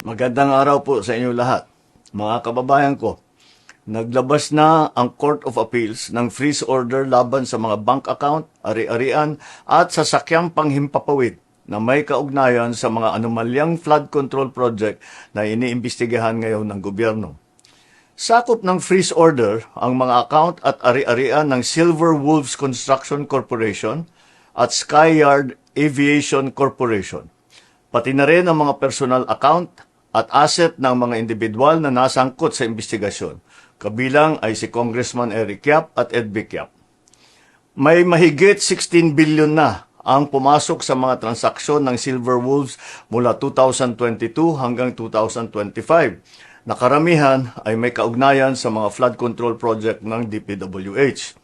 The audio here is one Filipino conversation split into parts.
Magandang araw po sa inyo lahat. Mga kababayan ko, naglabas na ang Court of Appeals ng freeze order laban sa mga bank account, ari-arian at sasakyang panghimpapawid na may kaugnayan sa mga anomalyang flood control project na iniimbestigahan ngayon ng gobyerno. Sakop ng freeze order ang mga account at ari-arian ng Silver Wolves Construction Corporation at Skyyard Aviation Corporation, pati na rin ang mga personal account at asset ng mga individual na nasangkot sa investigasyon. Kabilang ay si Congressman Eric Yap at Ed Vic Yap. May mahigit 16 billion na ang pumasok sa mga transaksyon ng Silver Wolves mula 2022 hanggang 2025. Nakaramihan ay may kaugnayan sa mga flood control project ng DPWH.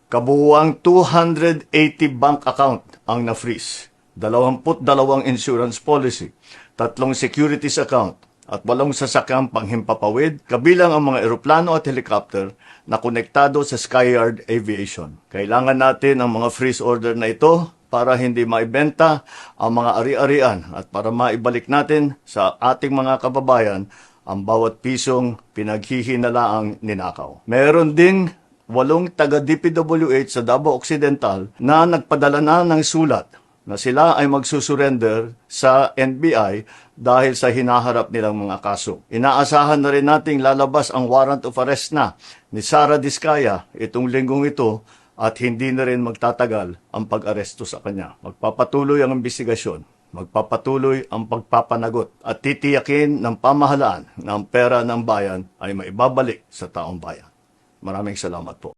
Kabuuang 280 bank account ang na-freeze, 22 insurance policy, 3 securities account, at 8 sasakyang panghimpapawid, kabilang ang mga eroplano at helicopter na konektado sa Skyyard Aviation. Kailangan natin ang mga freeze order na ito para hindi maibenta ang mga ari-arian at para maibalik natin sa ating mga kababayan ang bawat pisong pinaghihinalaang ninakaw. Meron ding 8 taga-DPWH sa Davao Occidental na nagpadala na ng sulat na sila ay magsusurrender sa NBI dahil sa hinaharap nilang mga kaso. Inaasahan na rin nating lalabas ang warrant of arrest na ni Sara Diskaya itong linggong ito at hindi na rin magtatagal ang pag-aresto sa kanya. Magpapatuloy ang investigasyon, magpapatuloy ang pagpapanagot at titiyakin ng pamahalaan na ang pera ng bayan ay maibabalik sa taong bayan. Maraming salamat po.